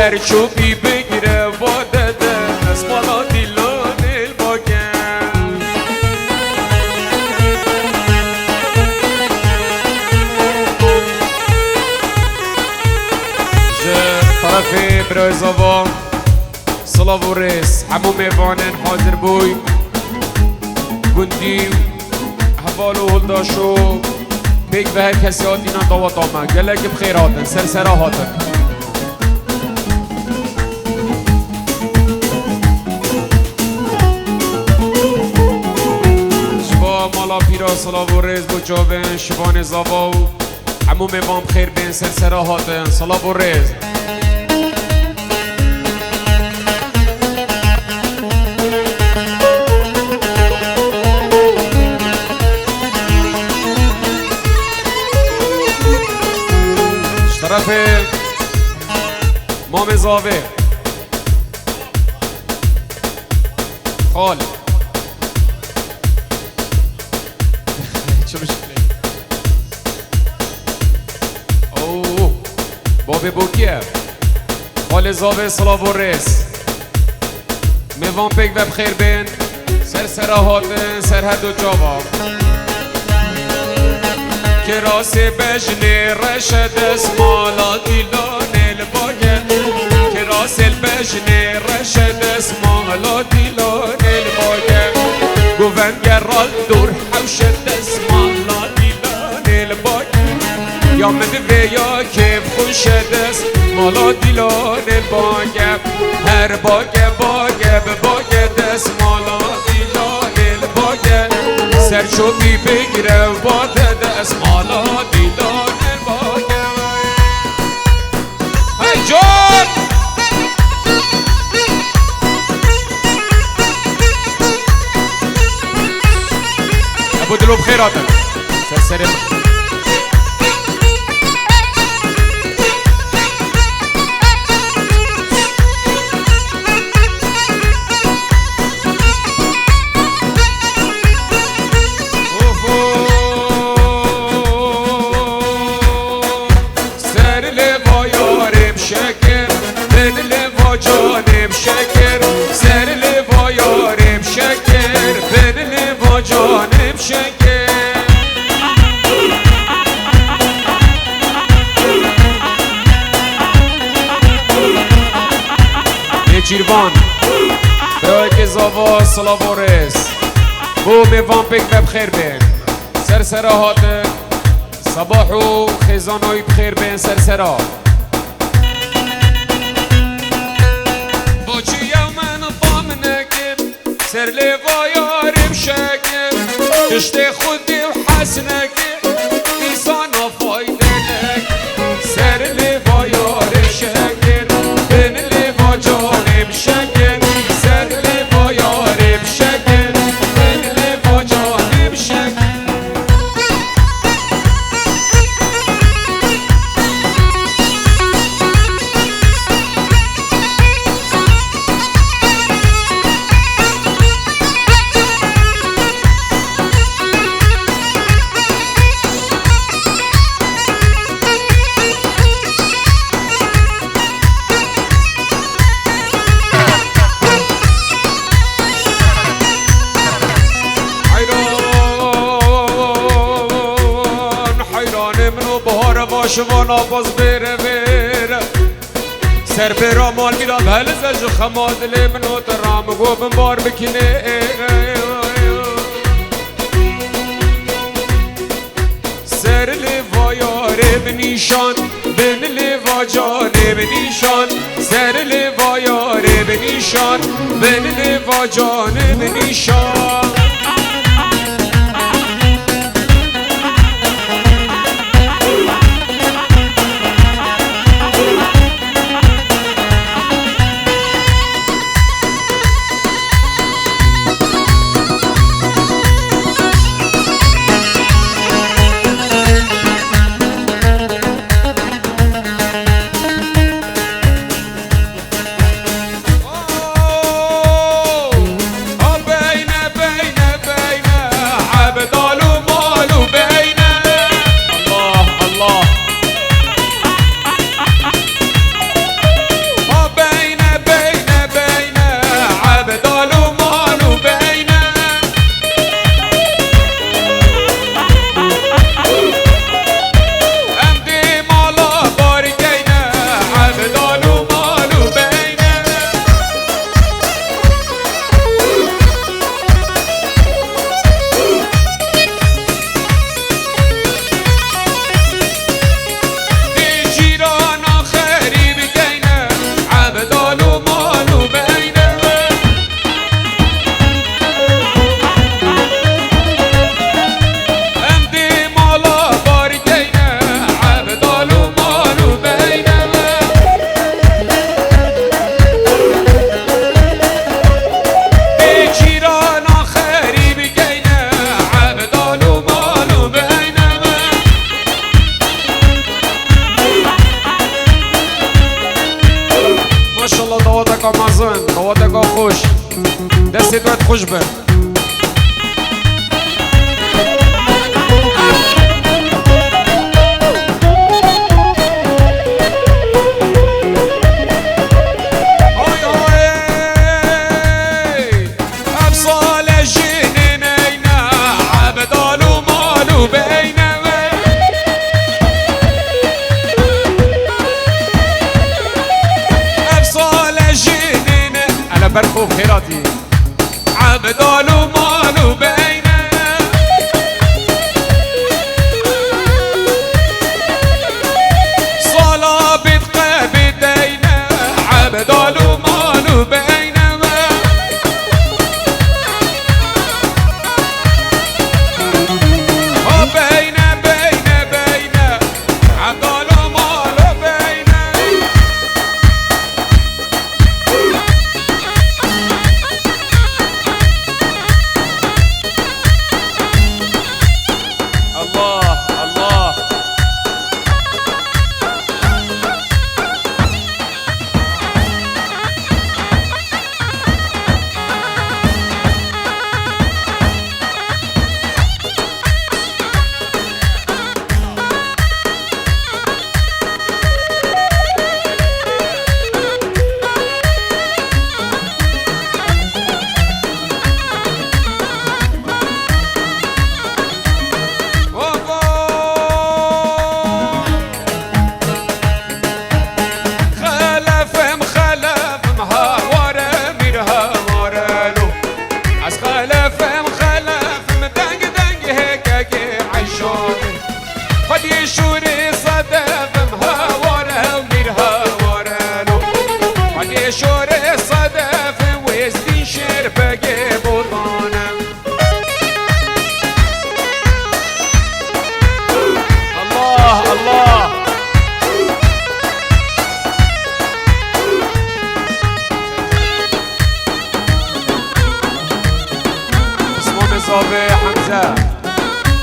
سرچوبی بگیره با دده از مالا دیلان الباگم طرف برایزاوا صلاة و ریس همو میوانن حاضر بوی گندی حوال و هلداشو بیگ به هر کسی هات اینا داوات آمد گلک بخیر هاتن سرسرا هاتن شبا مالا پیرا صلاة و ریس بو جاون شبان زاوا و همو میوان بخیر بین سرسرا هاتن صلاة و ریس طرف مام زاوه خال چه مشکلی اوه بابی بوکیه خال زاوه صلاة و ریس میوان پیک و بخیر بین سرسرا هاتن سر هر دو جاوا کراسی بجنی رشد اسمالا دیلان الباگه کراسی بجنی رشد اسمالا دیلان الباگه گوونگرال دور حوشد اسمالا دیلان الباگه یا مدوه یا کیف خوشد اسمالا دیلان الباگه هر باگه باگه به باگه اسمالا دیلان الباگه سرچوبی بگیره با دده اسمالا دیدان الباگه هی جان ابو دلو بخیر آدم سرسره جانم شکر سر لوا یارم شکر بر لوا جانم شکر یه چیروان برای که زاوا صلاة و ریس بو میوان پیک و بخیر بین سرسرا هاتن صباح و خیزانای بخیر بین سرسرا سر لوا یارم شکر کشت خودی و حسنگی ایسان فایده نک سر لوا یارم شکر بین لوا جانم شکر سر لوا یارم شکر بین لوا جانم شکر شما ناپاس بره بره سر برا مال میداد هل زج خماد لی منو ترام گو بمبار بکنه سر لوا یاره بنیشان بن لوا جانه بنیشان سر لوا یاره بنیشان بن لوا جانه بنیشان بین طواتا مازن طواتا خوش دست دوت خوش بن برخو خيراتي عبدال ومال بينا صلاة بتقى بدينا عبدال ومال بينا بينا بينا بينا عبدال ومال بينا الله الله شوري صدف مهاورة وميرها ورانو وعلي شوري صدف ويزدي شربقي بوطانا الله الله اسمه مصابي حمزة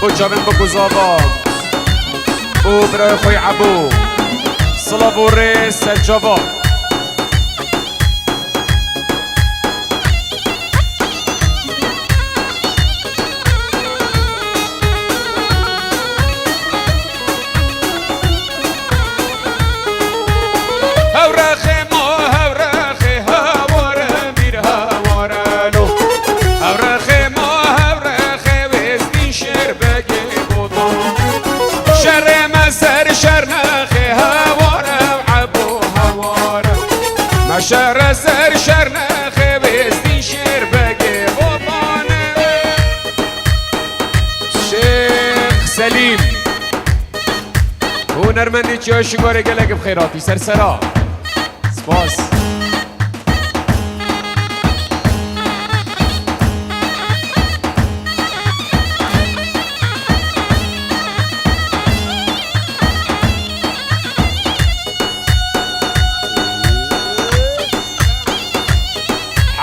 بوجابن بكوزابا او برای خوی عبو صلابو ریس الجواب هورخي مو هورخي هاورا مير هاورالو هورخي مو هورخي ويزدين شربقي بوطان شر سر شرناخي هوارا وعبو هوارا ما شر سر شرناخي بيزدي شير باقي بوطانا شيخ سليم هو نرمني تشوش قوري قلق بخيراتي سرسرا سباس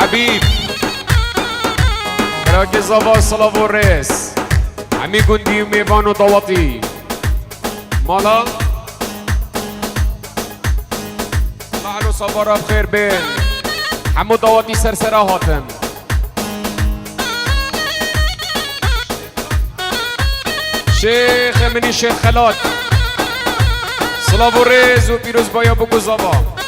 حبيب راجل زوا صلاه الرئيس عمي جندي وميفان وضواطي مالا معلو صبرا بخير بين حمو ضواطي سرسرا هاتم شيخ مني شيخ خلات صلاه الرئيس وبيروز بايا بوكو زوا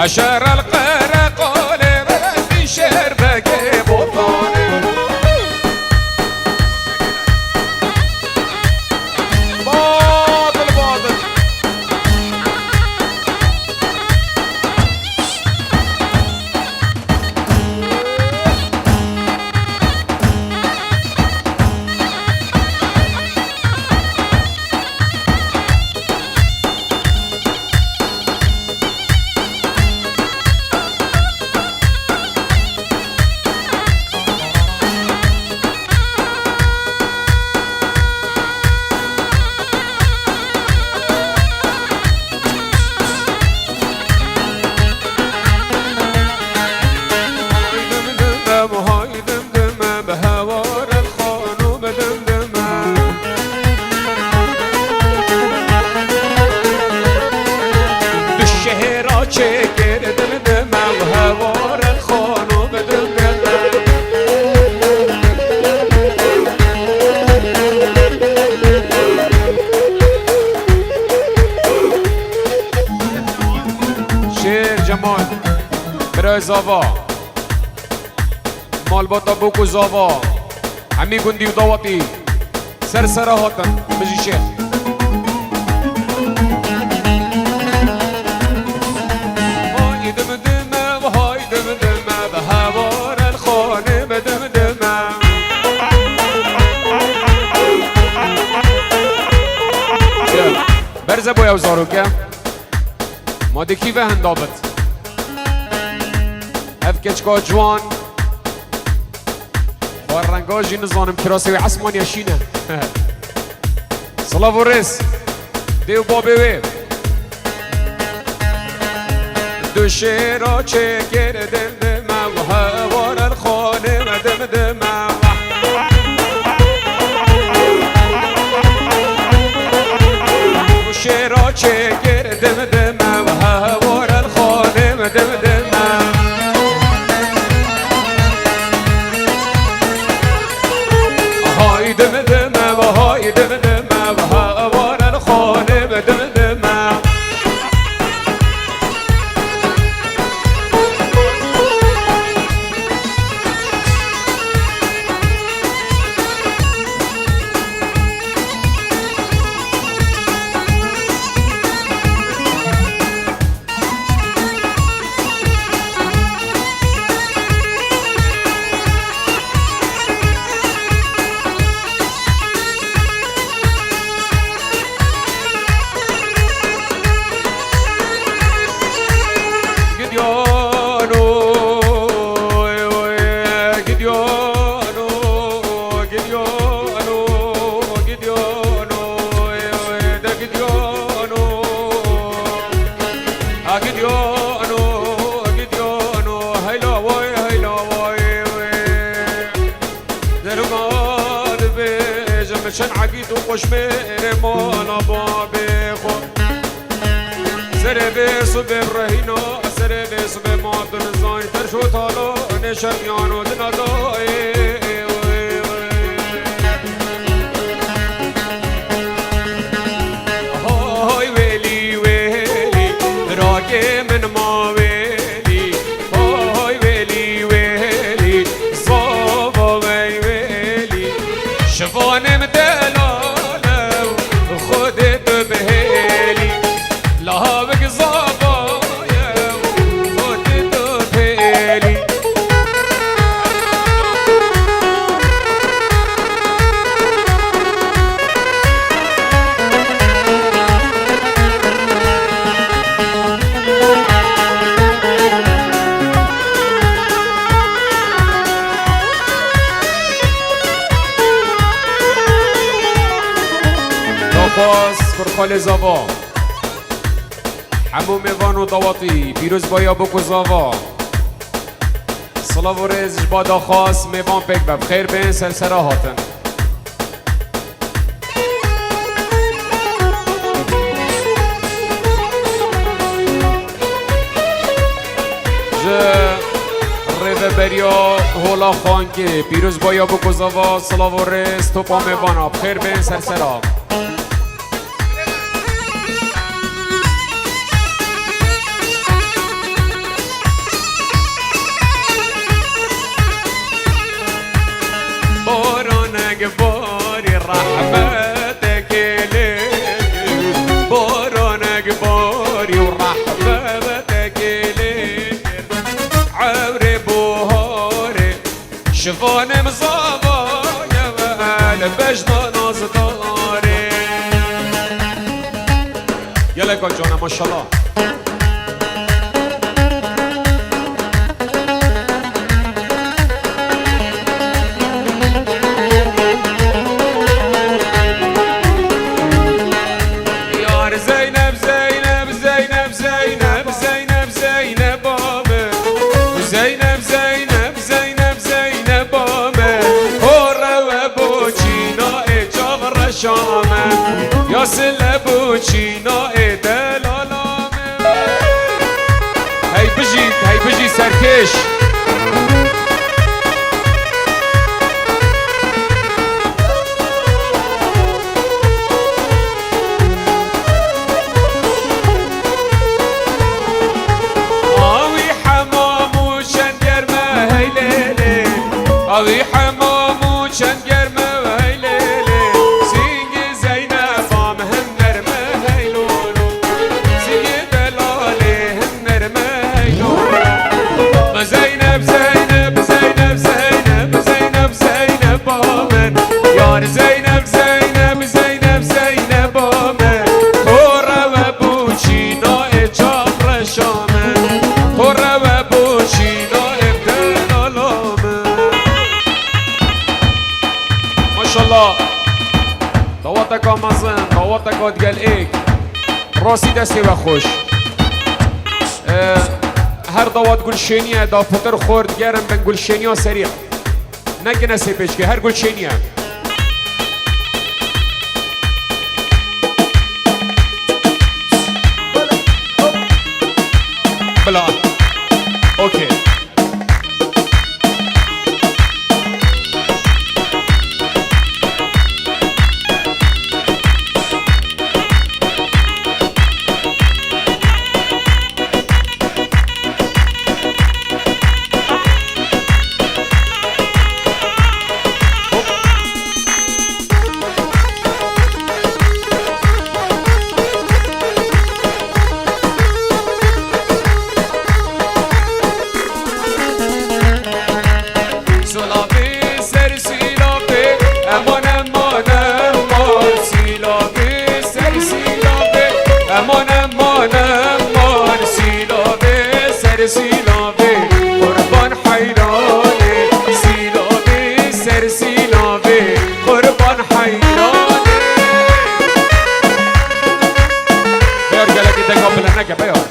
أشار القرى قولي بس شهر بقي بطاني باطل باطل رحمان برای زاوا مال باتا بوکو زاوا همی گندی و دواتی سر هاتن بجی شیخ های دم دمه و های دم دمه و هوار الخانه بدم دمه برزه بویا و زاروکه ما دکی و هندابت اف کچکا جوان با رنگاجی نزانم کراسی و عصمان یشینه صلاف و رس دیو بابی وی دو شیرا چکر دم دمه و هوار الخانه دم دمه دو شیرا چکر دم دمه و هوار الخانه دم دمه های دم دمه و های دم دمه و هوار الخانه دم دمه شن عقيد وقش مير مالا بابي خو سر بيسو برهينو سر بيسو بمادن زاين ترشو تالو نشميانو دناداي هاي ويلي ويلي راكي من ما ويلي هاي ويلي ويلي صوبا ويلي شفاني مدلالو خودت بهيلي لهابك صوبا خودت بهيلي باز کرخال زاوا همو میوان و دواتی پیروز بایا بکو زاوا صلاف و رزش بادا خاص میوان پک بب خیر بین سلسله هاتن ریوه بریا هولا خان که پیروز بایا بکو زاوا صلاف و رز توپا میوان خیر بین سلسله باري رحمتك ليك بارانك باري ورحمتك ليك عوري بوهاري شفان مصابا يا وهل بجنا ناز داري يلا قول جانا ما شاء الله یا سلبو چینا دلالامه هی بجی سرکش اوی حمامو چند گرمه ویلیلی سینگ زینبام هم نرمه هیلولو سینگ دلالی هم نرمه هیلولو زینب زینب زینب زینب زینب زینب آمن یار زینب زینب زینب زینب آمن خوره و بوچینا اجاب رشامن خوره و بوچینا ابدال آمن ماشالله دواتك آمازن دواتك آدگل ایک راسی دستی و خوش هر دوات گلشینیه دا پتر خورد گرم بن گلشینیا سریع نگه نسی پیچ که هر گلشینیه بلا اوکی امان سیلابه سر سیلابه قربان حیرانه سیلابه سر سیلابه قربان حیرانه بیار گلکی دنگا بلنکه بیار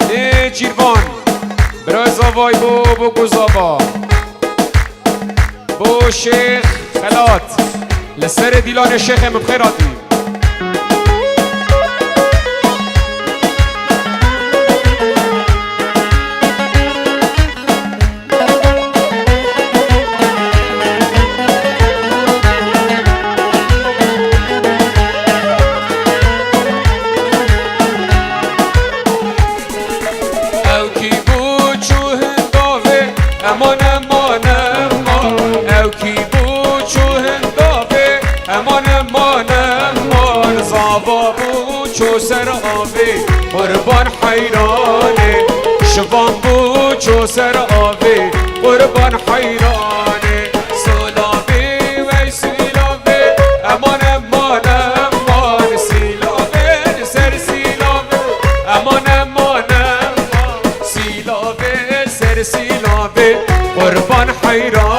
ای چیروان برای زاوای بو گزابا بو شیخ خلات لسر دیلان شیخ مبخیراتی امان امان امان او کی بو چو هندافه امان امان امان زابا بو چو سر آوه قربان حیرانه شوان بو چو سر آوه قربان حیرانه سلابه وی سیلابه امان امان امان سیلابه سر سیلابه امان امان امان سیلابه سر سیلابه قربان حیران